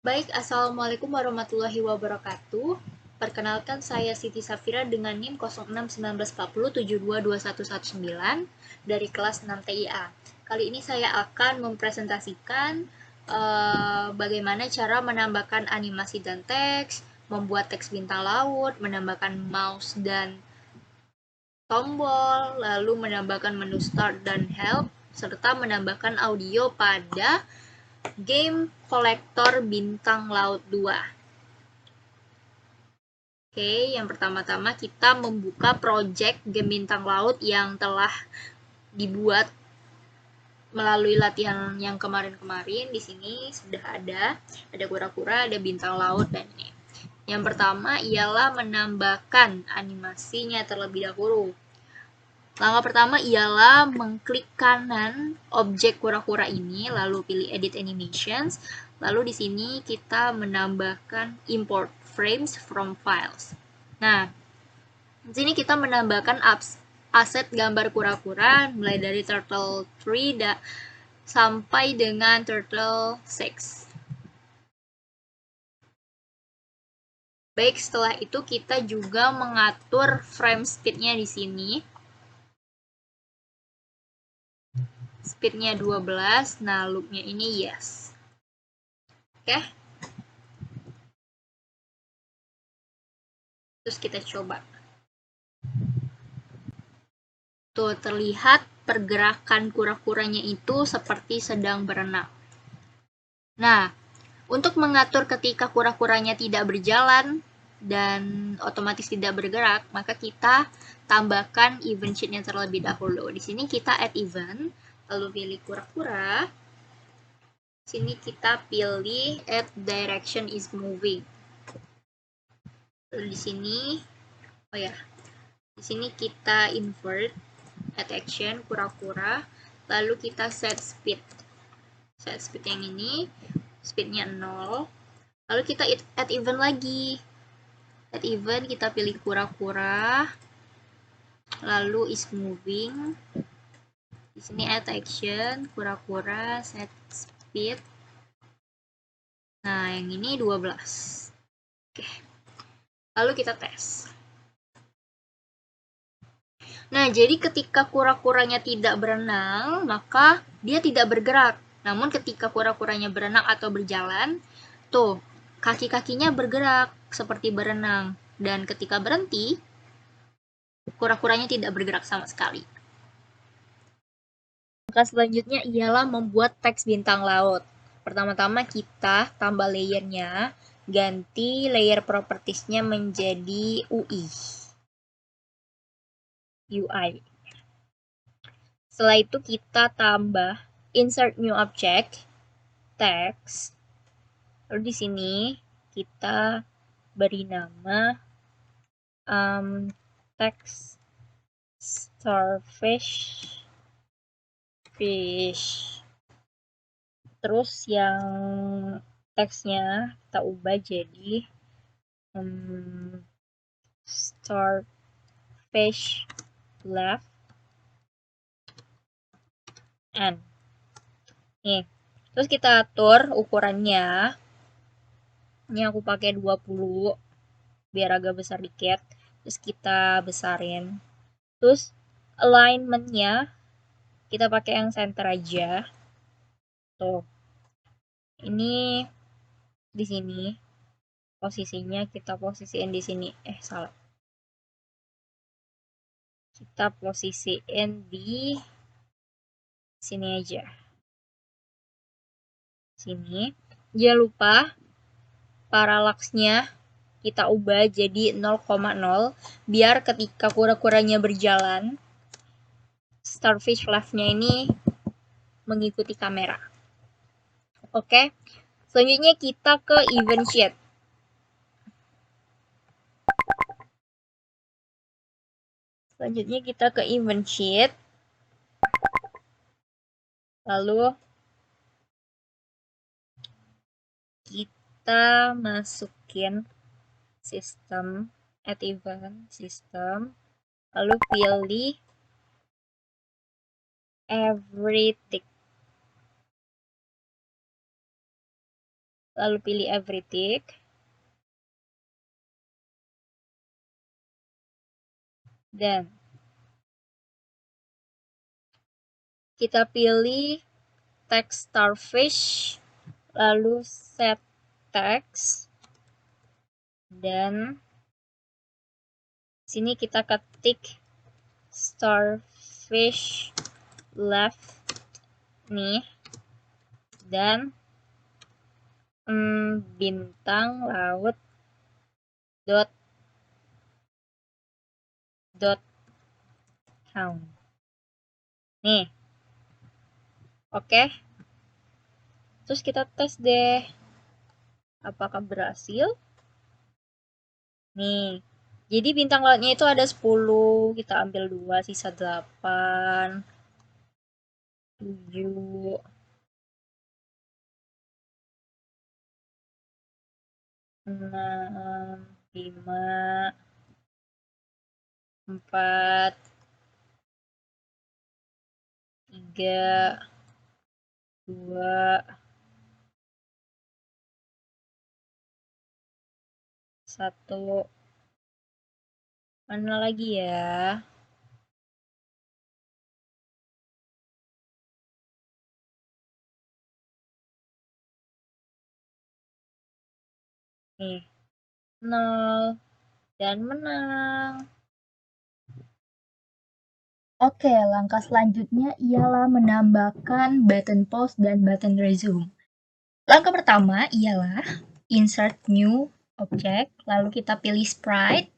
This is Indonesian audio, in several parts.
Baik, Assalamualaikum warahmatullahi wabarakatuh. Perkenalkan, saya Siti Safira dengan NIM 061940722119 dari kelas 6 TIA. Kali ini saya akan mempresentasikan bagaimana cara menambahkan animasi dan teks, membuat teks bintang laut, menambahkan mouse dan tombol, lalu menambahkan menu start dan help, serta menambahkan audio pada game kolektor bintang laut 2. Oke, yang pertama-tama kita membuka project game bintang laut yang telah dibuat melalui latihan yang kemarin-kemarin. Di sini sudah ada kura-kura, ada bintang laut, dan ini. Yang pertama ialah menambahkan animasinya terlebih dahulu. Langkah pertama ialah mengklik kanan objek kura-kura ini, lalu pilih Edit Animations. Lalu di sini kita menambahkan Import Frames from Files. Nah, di sini kita menambahkan aset gambar kura-kura mulai dari Turtle 3 sampai dengan Turtle 6. Baik, setelah itu kita juga mengatur frame speed-nya di sini. Speed-nya 12, nah loop-nya ini yes. Oke. Terus kita coba. Tuh, terlihat pergerakan kura-kuranya itu seperti sedang berenang. Nah, untuk mengatur ketika kura-kuranya tidak berjalan dan otomatis tidak bergerak, maka kita tambahkan event sheet-nya terlebih dahulu. Di sini kita add event, lalu pilih kura-kura. Sini kita pilih add direction is moving. Lalu di sini, di sini kita invert add action kura-kura, lalu kita set speed. Set speed yang ini, speednya 0. Lalu kita add event lagi. Add event kita pilih kura-kura, lalu is moving. Di sini add action kura-kura, set speed. Nah, yang ini 12. Oke. Lalu kita tes. Nah, jadi ketika kura-kuranya tidak berenang, maka dia tidak bergerak. Namun ketika kura-kuranya berenang atau berjalan, tuh, kaki-kakinya bergerak seperti berenang. Dan ketika berhenti, kura-kuranya tidak bergerak sama sekali. Langkah selanjutnya ialah membuat teks bintang laut. Pertama-tama kita tambah layernya, ganti layer propertiesnya menjadi UI. Setelah itu kita tambah insert new object, text. Lalu di sini kita beri nama text starfish fish. Terus yang teksnya kita ubah jadi starfish left and. Nih, terus kita atur ukurannya. Ini aku pakai 20 biar agak besar dikit. Terus kita besarin. Terus alignment-nya kita pakai yang center aja. Tuh. Ini di sini posisinya kita posisiin di sini. Salah. Kita posisiin di sini aja. Sini. Jangan lupa parallax-nya kita ubah jadi 0,0 biar ketika kura-kuranya berjalan, starfish left-nya ini mengikuti kamera. Oke. Selanjutnya kita ke event sheet. Lalu kita masukin sistem, add event system, lalu pilih every tick. lalu pilih everything. Dan kita pilih text starfish, lalu set text, dan sini kita ketik starfish left nih, dan bintang laut dot count nih. Oke. Terus kita tes deh apakah berhasil. Nih, jadi bintang lautnya itu ada 10, kita ambil 2, sisa 8, 7, 6, 5, 4, 3, 2, 1. Mana lagi ya? Nih, 0 dan menang. Oke, langkah selanjutnya ialah menambahkan button pause dan button resume. Langkah pertama ialah insert new object, lalu kita pilih sprite.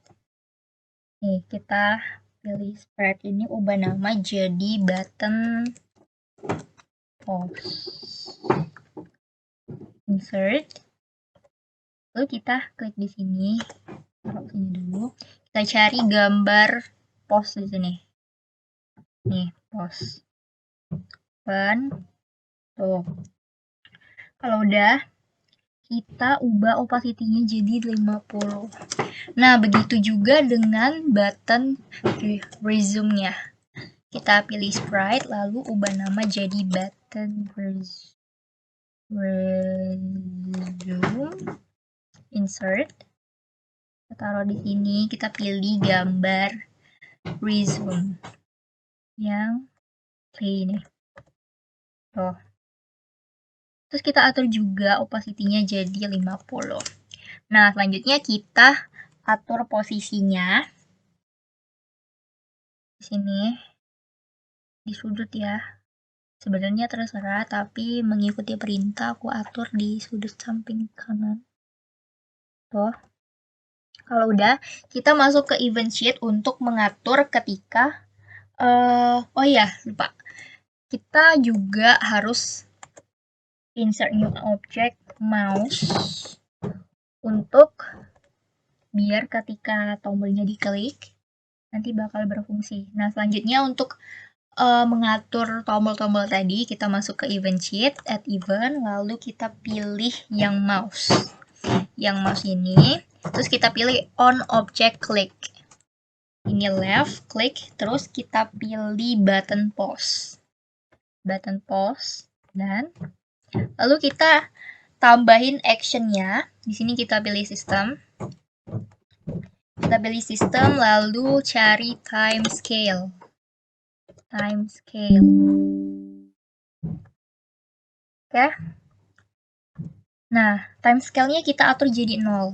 Nih, kita pilih sprite ini, ubah nama jadi button pause. Insert. Lalu kita klik di sini, taruh sini dulu. Kita cari gambar pause di sini. Nih, pause. Open. Tuh. Kalau udah, kita ubah opacity-nya jadi 50. Nah, begitu juga dengan button resume-nya. Kita pilih sprite, lalu ubah nama jadi button resume. Insert. Kita taruh di sini, kita pilih gambar resume yang ini. Tuh. Terus kita atur juga opacity-nya jadi 50. Nah, selanjutnya kita atur posisinya. Di sini, di sudut ya. Sebenarnya terserah, tapi mengikuti perintah aku atur di sudut samping kanan. Tuh. Kalau udah, kita masuk ke event sheet untuk mengatur ketika oh iya, lupa. Kita juga harus insert new object mouse untuk biar ketika tombolnya diklik nanti bakal berfungsi. Nah, selanjutnya untuk mengatur tombol-tombol tadi, kita masuk ke event sheet, add event, lalu kita pilih yang mouse. Yang mouse ini, terus kita pilih on object click. Ini left click, terus kita pilih button pause. Button pause, dan lalu kita tambahin actionnya. Di sini kita pilih sistem. Kita pilih sistem, lalu cari time scale. Time scale. Oke. Nah, time scale-nya kita atur jadi 0.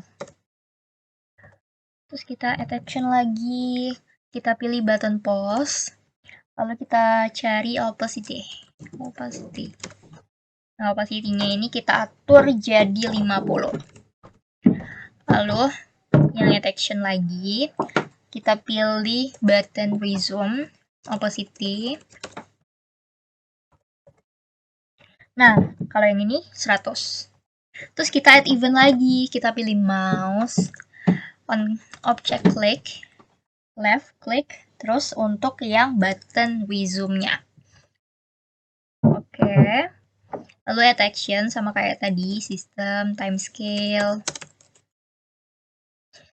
Terus kita add action lagi. Kita pilih button pause. Lalu kita cari opacity. Nah, opacity-nya ini kita atur jadi 50. Lalu, yang add action lagi. Kita pilih button resume. Opacity. Nah, kalau yang ini 100. Terus kita add event lagi. Kita pilih mouse. On object click. Left click. Terus untuk yang button resume-nya. Oke. Lalu add action sama kayak tadi. Sistem, time scale.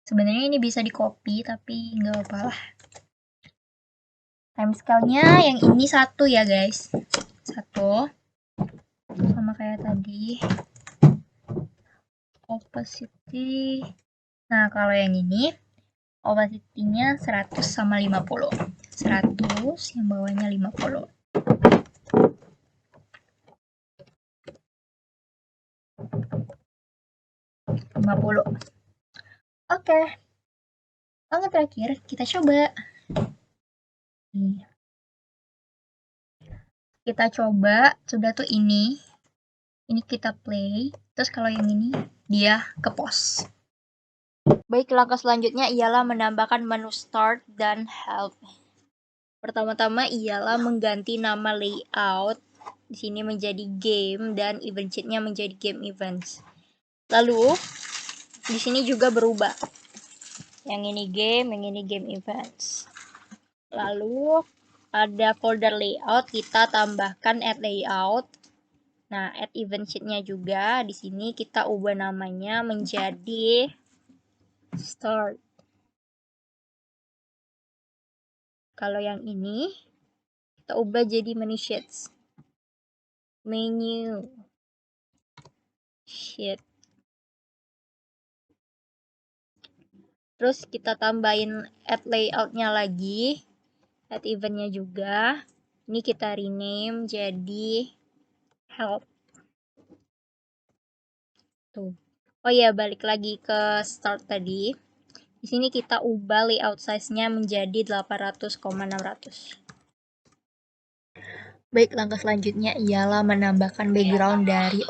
Sebenarnya ini bisa di copy, tapi nggak apa-apa lah. Time scale-nya yang ini 1 ya guys. 1. Sama kayak tadi. opacity. Nah, kalau yang ini opacity-nya 100 sama 50. 100, yang bawahnya 50. Oke. Langkah terakhir, kita coba. Kita coba, sudah tuh ini. Ini kita play, terus kalau yang ini, dia ke pause. Baik, langkah selanjutnya ialah menambahkan menu start dan help. Pertama-tama ialah mengganti nama layout di sini menjadi game dan event sheet-nya menjadi game events. Lalu di sini juga berubah. Yang ini game events. Lalu ada folder layout, kita tambahkan add layout. Nah, add event sheet-nya juga di sini kita ubah namanya menjadi start. Kalau yang ini kita ubah jadi menu sheets. Menu sheet. Terus kita tambahin add layout-nya lagi, add event-nya juga. Ini kita rename jadi help. Tuh. Oh ya, balik lagi ke start tadi. Di sini kita ubah layout size-nya menjadi 800,600. Baik, langkah selanjutnya ialah menambahkan background dari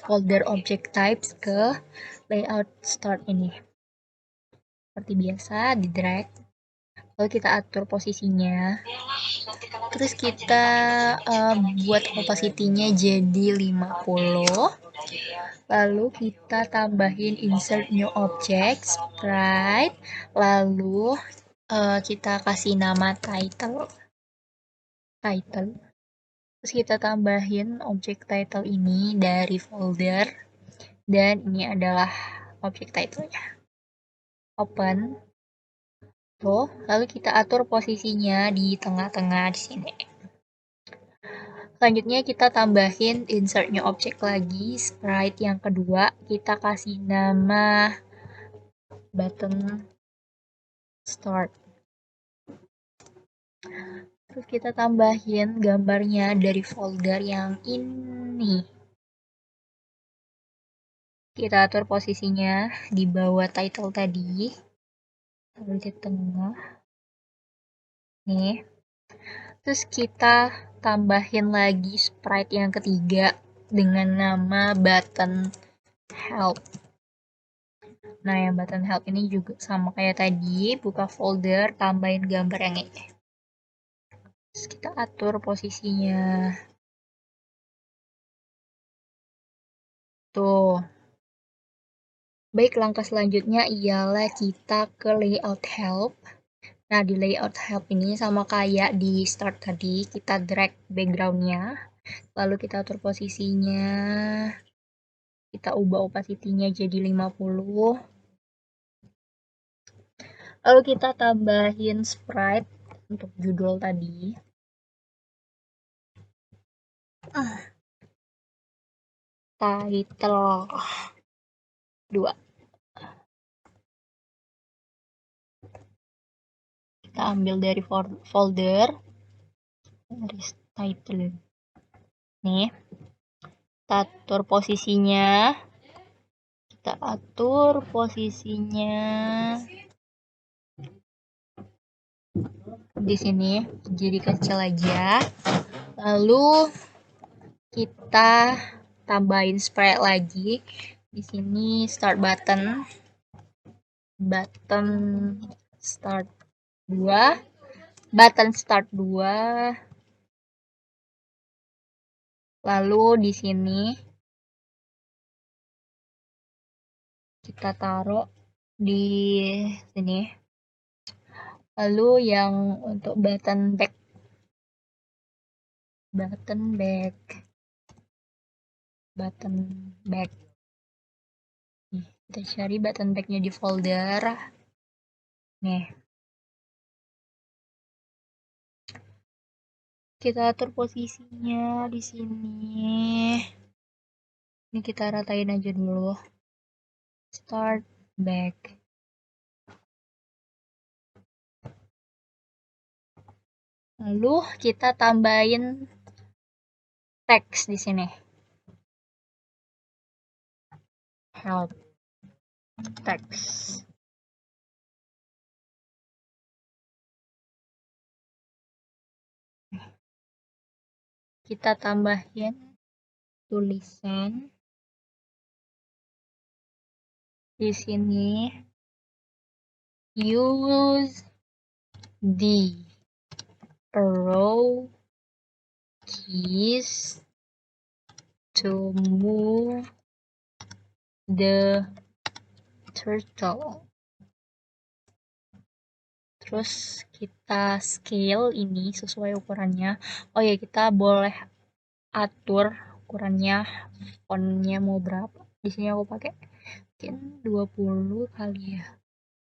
folder object types ke layout start ini. Seperti biasa, di drag, lalu kita atur posisinya, terus kita buat opacity-nya jadi 50, lalu kita tambahin insert new object, sprite, lalu kita kasih nama title, terus kita tambahin object title ini dari folder, dan ini adalah object title-nya. Open. Tuh, lalu kita atur posisinya di tengah-tengah di sini. Selanjutnya kita tambahin insert new object lagi, sprite yang kedua, kita kasih nama button start. Terus kita tambahin gambarnya dari folder yang ini. Kita atur posisinya di bawah title tadi, lalu di tengah. Nih. Terus kita tambahin lagi sprite yang ketiga dengan nama button help. Nah, yang button help ini juga sama kayak tadi, buka folder, tambahin gambar yang ini. Terus kita atur posisinya. Tuh. Baik, langkah selanjutnya ialah kita ke layout help. Nah, di layout help ini sama kayak di start tadi, kita drag background-nya, lalu kita atur posisinya, kita ubah opacity-nya jadi 50, lalu kita tambahin sprite untuk judul tadi. Title 2. Kita ambil dari folder dari title. Nih. Kita atur posisinya. Di sini jadi kecil aja. Lalu kita tambahin sprite lagi. Di sini start button start 2, button start 2. Lalu di sini kita taruh di sini. Lalu yang untuk button back. Nih, kita cari button back-nya di folder. Nih. Kita atur posisinya di sini. Ini kita ratain aja dulu. start back. Lalu kita tambahin teks di sini. Help text. Kita tambahin tulisan di sini. Use the arrow keys to move the turtle. Terus kita scale ini sesuai ukurannya. Oh ya, kita boleh atur ukurannya, fontnya mau berapa. Di sini aku pakai mungkin 20 kali ya.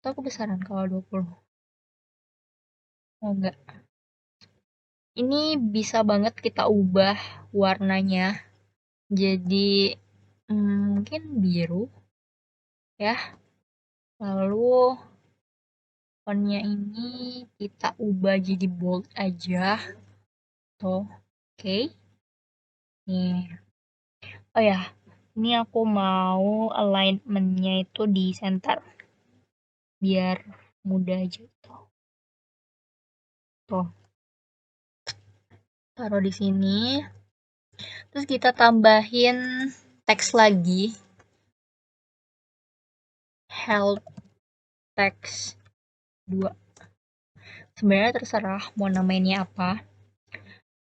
Atau kebesaran kalau 20. Oh enggak. Ini bisa banget kita ubah warnanya jadi mungkin biru ya. Lalu fontnya ini kita ubah jadi bold aja. Tuh, oke. Nih. Oh ya, ini aku mau alignment-nya itu di center. Biar mudah aja tuh. Tuh. Taruh di sini. Terus kita tambahin teks lagi. Help text 2. Sebenarnya terserah mau namainnya apa.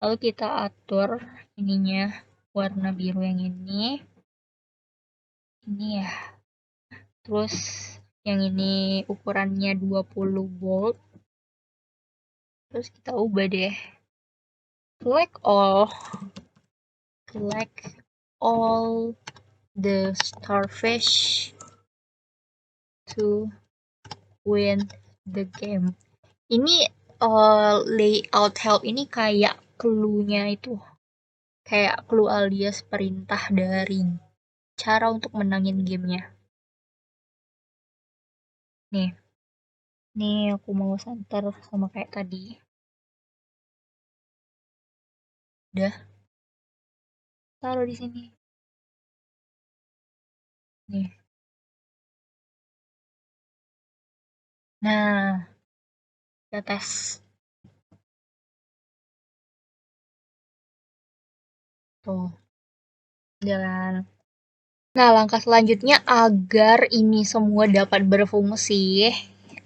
Lalu kita atur ininya warna biru yang ini ya. Terus yang ini ukurannya 20 volt. Terus kita ubah deh. Select all the starfish to win the game. Ini layout help ini kayak clue-nya itu. Kayak clue alias perintah dari cara untuk menangin gamenya. Nih aku mau center sama kayak tadi. Udah. Taruh di sini. Nih. Nah, kita tes. Tuh. Jalan. Nah, langkah selanjutnya agar ini semua dapat berfungsi,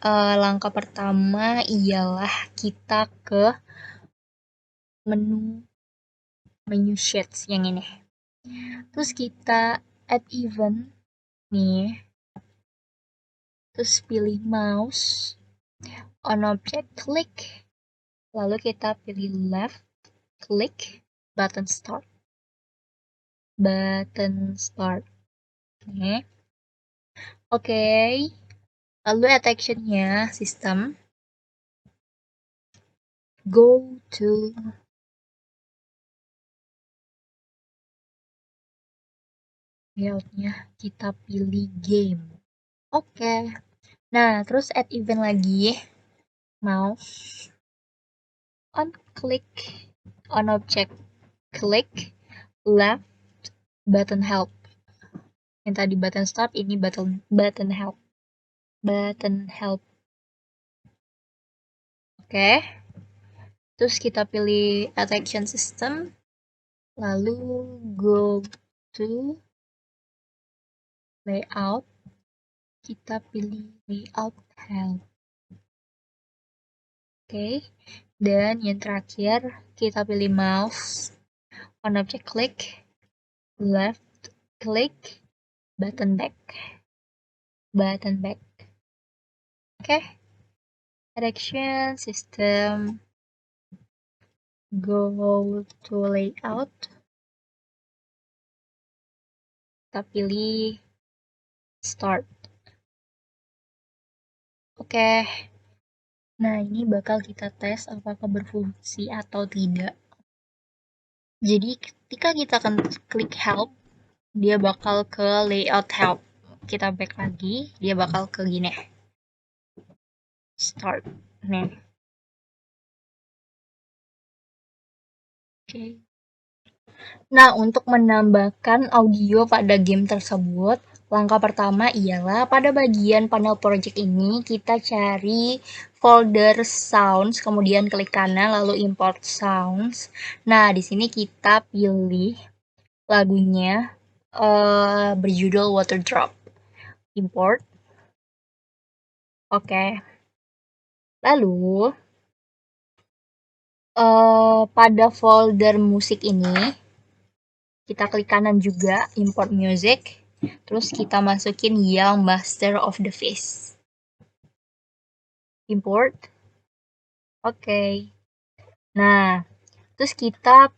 langkah pertama ialah kita ke menu shades yang ini. Terus kita add event nih. Terus pilih mouse on object, klik. Lalu kita pilih left, klik button start. Oke. Lalu attention-nya sistem. Go to layout-nya, kita pilih game. Oke. Nah, terus add event lagi. Mouse on click on object, klik left button help. Yang tadi button start, ini button help. Oke. Terus kita pilih attention system. Lalu go to layout. Kita pilih layout help. Oke. Dan yang terakhir kita pilih mouse on object, klik left, klik button back. Oke. Direction system, go to layout, kita pilih start. Oke. Nah, ini bakal kita tes apakah berfungsi atau tidak. Jadi ketika kita akan klik help, dia bakal ke layout help. kita back lagi, dia bakal ke gini. Start. Nih. Oke. Nah, untuk menambahkan audio pada game tersebut, langkah pertama ialah pada bagian panel project ini kita cari folder sounds, kemudian klik kanan lalu import sounds. Nah, di sini kita pilih lagunya berjudul Water Drop. Import. Oke. Lalu pada folder musik ini kita klik kanan juga import music. Terus kita masukin yang Master of the Face. Import. Oke. Nah, terus kita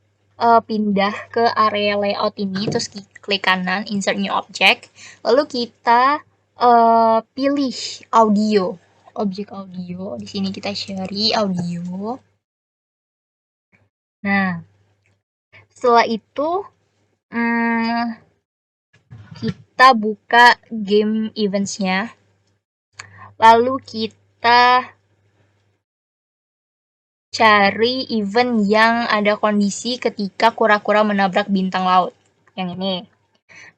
pindah ke area layout ini, terus klik kanan, insert new object. Lalu kita pilih audio, objek audio. Di sini kita cari audio. Nah, setelah itu kita buka game eventsnya. Lalu kita cari event yang ada kondisi ketika kura-kura menabrak bintang laut. Yang ini.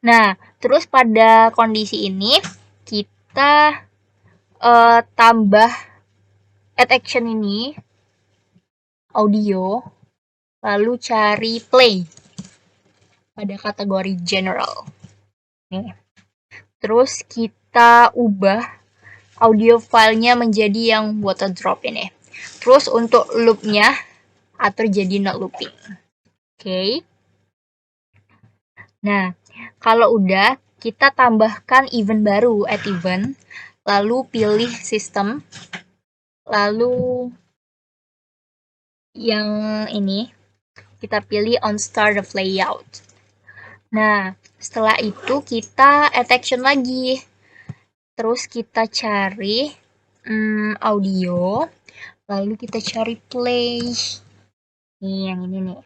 Nah, terus pada kondisi ini kita tambah add action ini audio, lalu cari play pada kategori general. Nih. Terus kita ubah audio filenya menjadi yang water drop ini. Terus untuk loopnya atur jadi not looping. Oke. Nah, kalau udah kita tambahkan event baru, add event, lalu pilih sistem, lalu yang ini kita pilih on start of layout. Nah, setelah itu kita add action lagi. Terus kita cari audio, lalu kita cari play. Nih, yang ini nih.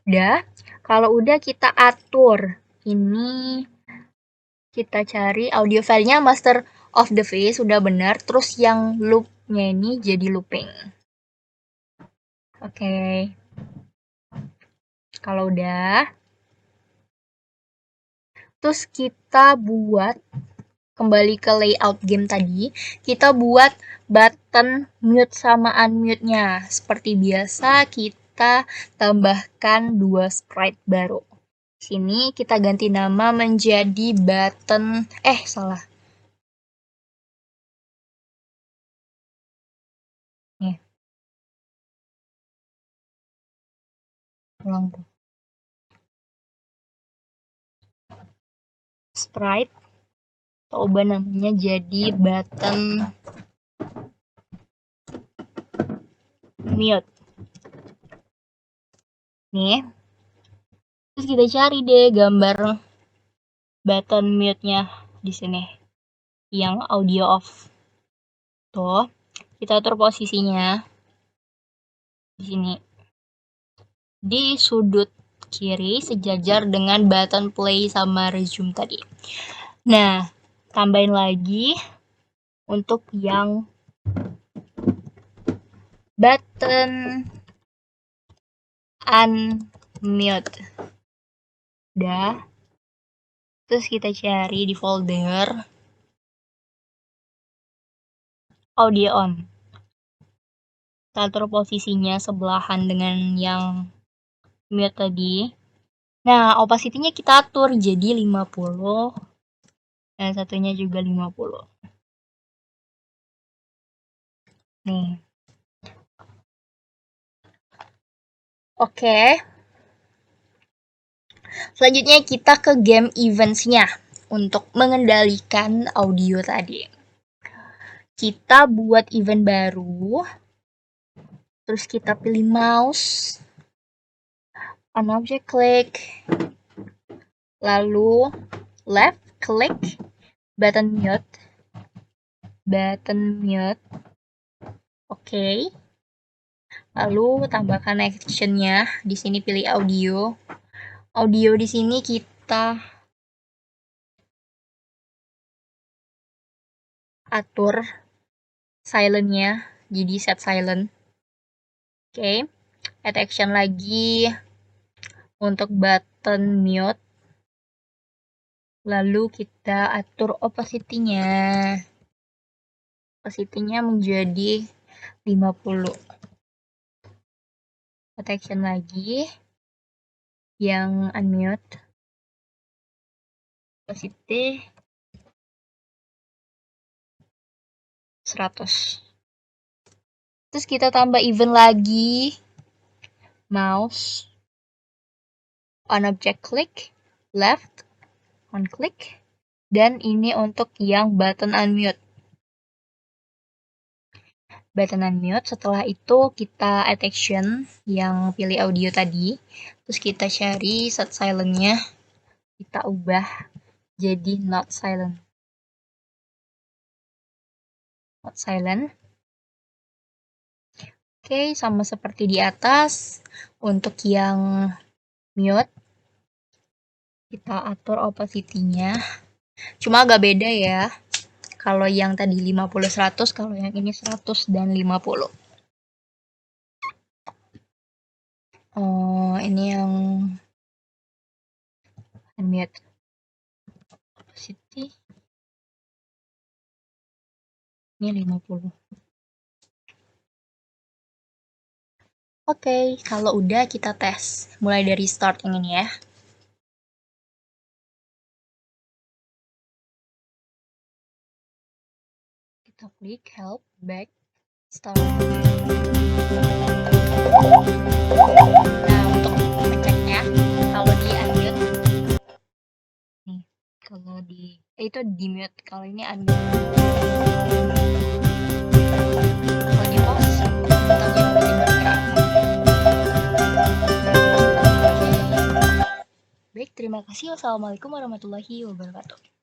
Udah, kalau udah kita atur. Ini kita cari audio filenya Master of the Face, sudah benar. Terus yang loopnya ini jadi looping. Oke. Kalau udah, terus kita buat kembali ke layout game tadi, kita buat button mute sama unmute-nya. Seperti biasa, kita tambahkan 2 sprite baru. Sini kita ganti nama menjadi button, salah. Nih. Ulang tuh. Sprite, coba namanya jadi button mute. Nih. Terus kita cari deh gambar button mute-nya di sini. Yang audio off. Tuh, kita atur posisinya di sini. Di sudut kiri sejajar dengan button play sama resume tadi. Nah, tambahin lagi untuk yang button unmute. Udah. Terus kita cari di folder audio on. Kita atur posisinya sebelahan dengan yang mute tadi. Nah, opacity-nya kita atur jadi 50. Dan satunya juga 50. Nih. Oke. Selanjutnya kita ke game events-nya untuk mengendalikan audio tadi. Kita buat event baru. Terus kita pilih mouse. On object click. Lalu left click button mute. Button mute. Oke. Lalu tambahkan action-nya. Di sini pilih audio. Audio di sini kita atur silent-nya jadi set silent. Oke, add action lagi untuk button mute. Lalu kita atur opacity-nya. Opacity-nya menjadi 50. Add action lagi yang unmute. Opacity 100. Terus kita tambah event lagi. Mouse on object click, left on click, dan ini untuk yang button unmute. Button unmute, setelah itu kita add action yang pilih audio tadi. Terus kita cari set silent-nya. Kita ubah jadi not silent. Not silent. Oke, sama seperti di atas. Untuk yang mute, kita atur opacity-nya. Cuma agak beda ya. Kalau yang tadi 50-100, kalau yang ini 100 dan 50. Oh, ini yang unmute. Opacity. Ini 50. Oke, kalau udah kita tes. Mulai dari start yang ini ya. Kita klik help, back, start. Nah, untuk ngeceknya, kalau di unmute, nih, kalau di, itu di mute, kalau ini unmute. Kalau di pause, buttonnya tiba-tiba bergerak. Baik, terima kasih. Wassalamualaikum warahmatullahi wabarakatuh.